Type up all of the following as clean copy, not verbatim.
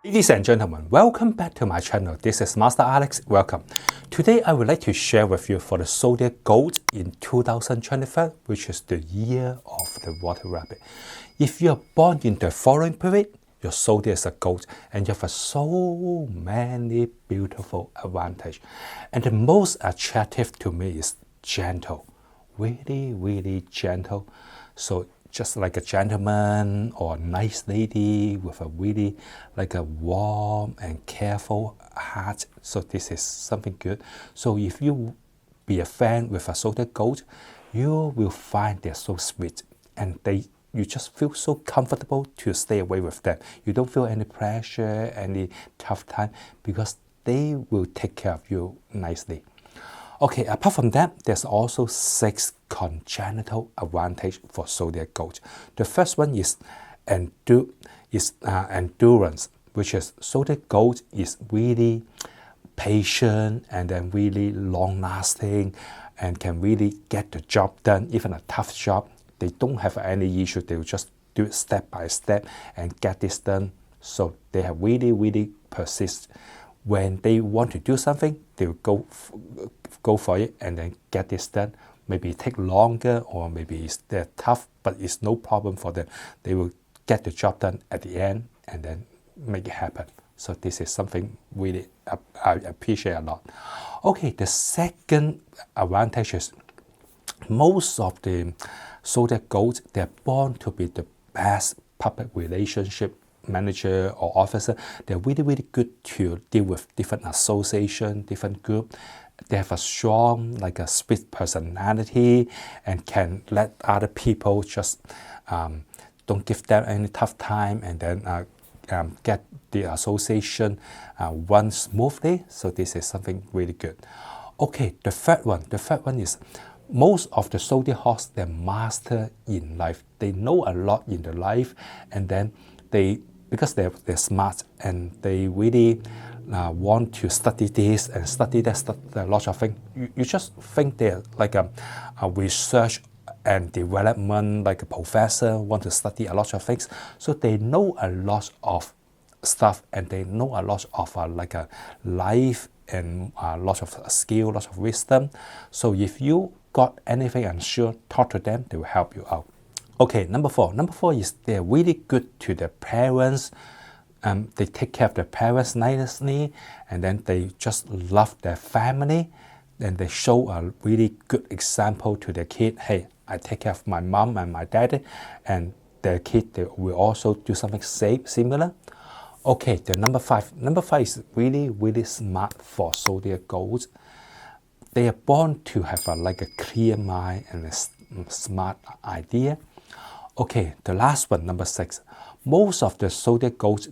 Ladies and gentlemen, welcome back to my channel. This is Master Alex. Welcome. Today I would like to share with you for the Zodiac goat in 2025, which is the year of the water rabbit. If you are born in the following period, your zodiac is a goat and you have so many beautiful advantages. And the most attractive to me is gentle. Really gentle. So just like a gentleman or a nice lady with a really like a warm and careful heart. So this is something good. So if you be a fan with a zodiac goat, you will find they're so sweet and you just feel so comfortable to stay away with them. You don't feel any pressure, any tough time, because they will take care of you nicely. Okay, apart from that, there's also 6 congenital advantages for zodiac goat. The first one is endurance, which is zodiac goat is really patient and then really long-lasting and can really get the job done, even a tough job. They don't have any issue. They will just do it step by step and get this done. So they have really persist. When they want to do something, they will go for it and then get this done. Maybe it take longer or maybe they're tough, but it's no problem for them. They will get the job done at the end and then make it happen. So this is something really I appreciate a lot. Okay, the second advantage is most of the zodiac goats, they're born to be the best public relationship manager or officer. They're really good to deal with different association, different group. They have a strong, like a sweet personality and can let other people just don't give them any tough time and then get the association run smoothly. So this is something really good. Okay, the third one is most of the zodiac horse, they're master in life. They know a lot in their life, and then because they're smart and they really want to study this and study that, study a lot of things. You just think they're like a research and development, like a professor, want to study a lot of things. So they know a lot of stuff and they know a lot of like a life and a lot of skill, lots of wisdom. So if you got anything unsure, talk to them, they will help you out. Okay, number four is they're really good to their parents. They take care of their parents nicely, and then they just love their family, and they show a really good example to their kid. Hey, I take care of my mom and my daddy, and their kid, they will also do something similar. Okay, the number five is really smart for zodiac goats. They are born to have like a clear mind and a smart idea. Okay, the last one, number 6. Most of the zodiac goats,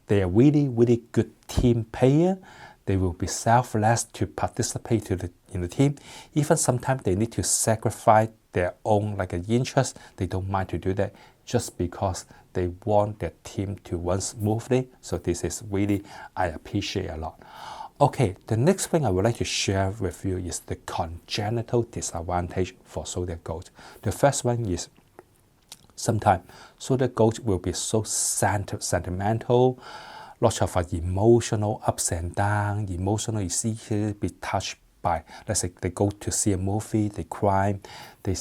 they are really good team player. They will be selfless to participate in the team. Even sometimes they need to sacrifice their own like an interest. They don't mind to do that just because they want their team to run smoothly. So this is really, I appreciate a lot. Okay, the next thing I would like to share with you is the congenital disadvantage for zodiac goats. The first one is sometimes zodiac goats will be so sentimental, lots of emotional ups and downs, emotional is easily be touched by, let's say they go to see a movie, they cry, they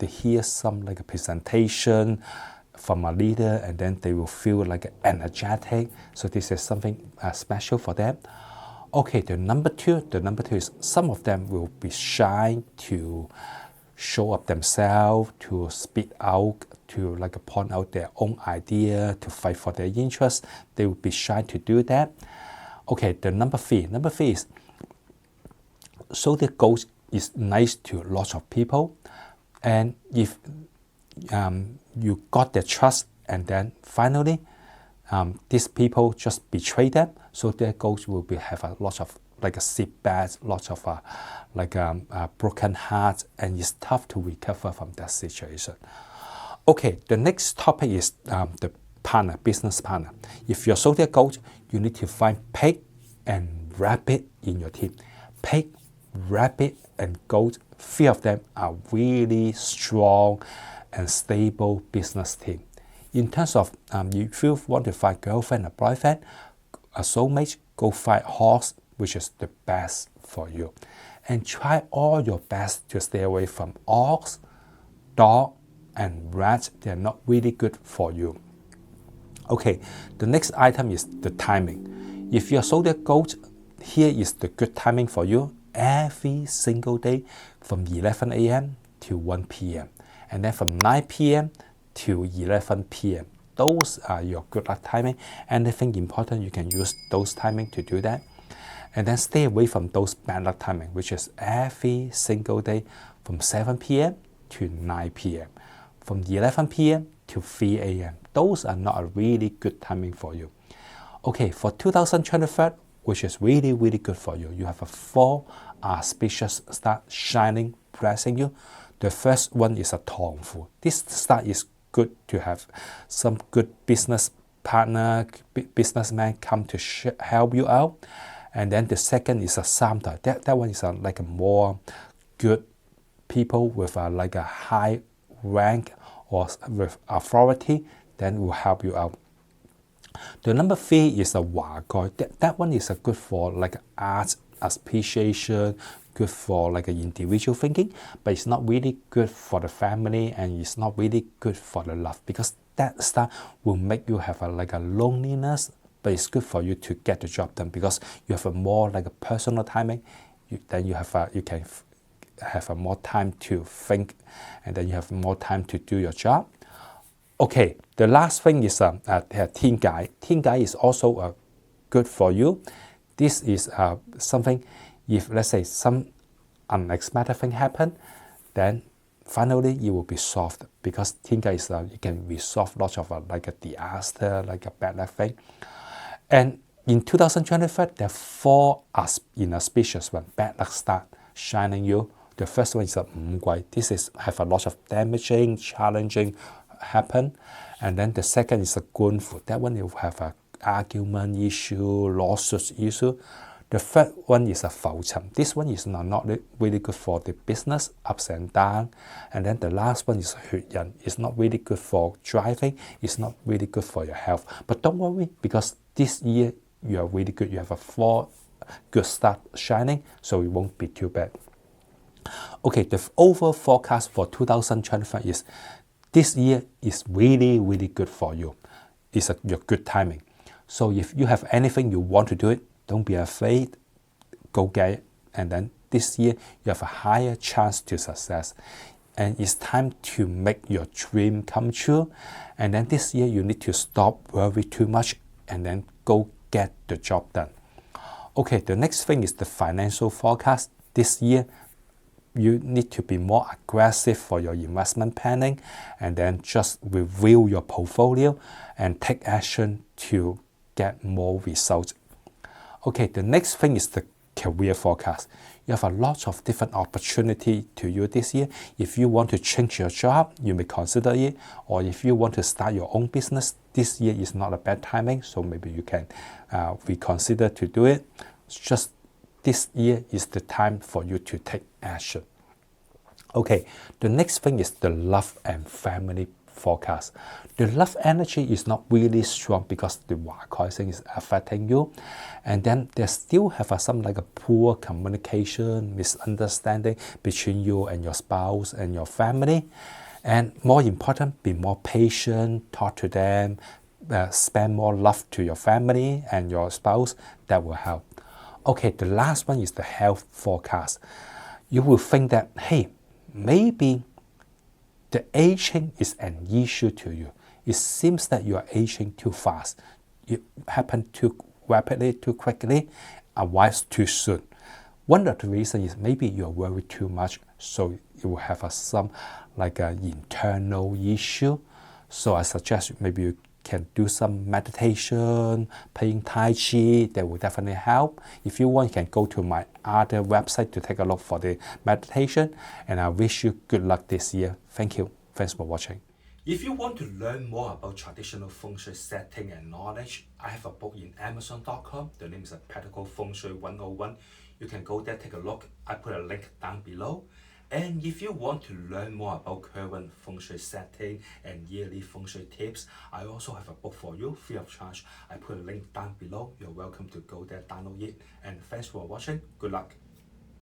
hear some like a presentation from a leader and then they will feel like energetic. So this is something special for them. Okay, the number two is some of them will be shy to show up themselves, to speak out, to like point out their own idea, to fight for their interests. They will be shy to do that. Okay, the number three is zodiac goat is nice to lots of people, and if you got their trust and then finally these people just betray them, so their goats will have a lot of like a setbacks, lots of broken hearts, and it's tough to recover from that situation. Okay, the next topic is the business partner. If you're zodiac goat, you need to find pig and rabbit in your team. Pig, rabbit, and goat, 3 of them are really strong and stable business team. In terms of if you want to find girlfriend or boyfriend, a soulmate, go find horse, which is the best for you. And try all your best to stay away from ox, dog, and rat. They're not really good for you. Okay, the next item is the timing. If you're zodiac goat, here is the good timing for you every single day from 11 a.m. to 1 p.m. and then from 9 p.m. to 11 p.m. Those are your good luck timing. Anything important, you can use those timing to do that. And then stay away from those bad luck timing, which is every single day from 7 p.m. to 9 p.m. from 11 p.m. to 3 a.m. Those are not a really good timing for you. Okay, for 2023, which is really, really good for you, you have a 4 auspicious star shining, blessing you. The first one is a Tongfu. This star is good to have some good business partner, businessman come to help you out. And then the second is a Samta. That one is like a more good people with like a high rank or with authority, then will help you out. The number 3 is a Wagoi. That one is a good for like art appreciation, good for like an individual thinking, but it's not really good for the family and it's not really good for the love, because that star will make you have like a loneliness, but it's good for you to get the job done because you have a more like a personal timing. Then you can have a more time to think, and then you have more time to do your job. Okay, the last thing is Thiên Gai. Thiên Gai is also good for you. This is something, if let's say some unexpected thing happen, then finally it will be solved, because Thiên Gai is you can resolve lots of like a disaster, like a bad luck thing. And in 2023, there are 4 inauspicious one, bad luck start shining you. The first one is a Wu Gui. This is have a lot of damaging, challenging happen. And then the second is a Gun Fu. That one will have a argument issue, lawsuit issue. The third one is a Fao Chen. This one is not really good for the business, ups and down. And then the last one is Hui Yan. It's not really good for driving. It's not really good for your health. But don't worry, because this year you are really good. You have a 4 good start shining, so it won't be too bad. Okay, the overall forecast for 2025 is this year is really, really good for you. It's your good timing. So if you have anything you want to do it, don't be afraid, go get it. And then this year you have a higher chance to success. And it's time to make your dream come true. And then this year you need to stop worry too much and then go get the job done. Okay, the next thing is the financial forecast. This year you need to be more aggressive for your investment planning, and then just review your portfolio and take action to get more results. Okay, the next thing is the career forecast. You have a lot of different opportunity to you this year. If you want to change your job, you may consider it. Or if you want to start your own business, this year is not a bad timing, so maybe you can reconsider to do it. It's just this year is the time for you to take action. Okay, the next thing is the love and family forecast. The love energy is not really strong because the Wakoi is affecting you, and then they still have some like a poor communication, misunderstanding between you and your spouse and your family. And more important, be more patient, talk to them, spend more love to your family and your spouse. That will help. Okay, the last one is the health forecast. You will think that, hey, maybe the aging is an issue to you. It seems that you are aging too fast. It happens too rapidly, too quickly, otherwise too soon. One of the reasons is maybe you are worried too much, so you will have some like an internal issue. So I suggest maybe you can do some meditation, playing Tai Chi. That will definitely help. If you want, you can go to my other website to take a look for the meditation. And I wish you good luck this year. Thank you. Thanks for watching. If you want to learn more about traditional Feng Shui setting and knowledge, I have a book in Amazon.com. The name is Practical Feng Shui 101. You can go there, take a look. I put a link down below. And if you want to learn more about current Feng Shui setting and yearly Feng Shui tips, I also have a book for you, free of charge. I put a link down below. You're welcome to go there, download it. And thanks for watching. Good luck.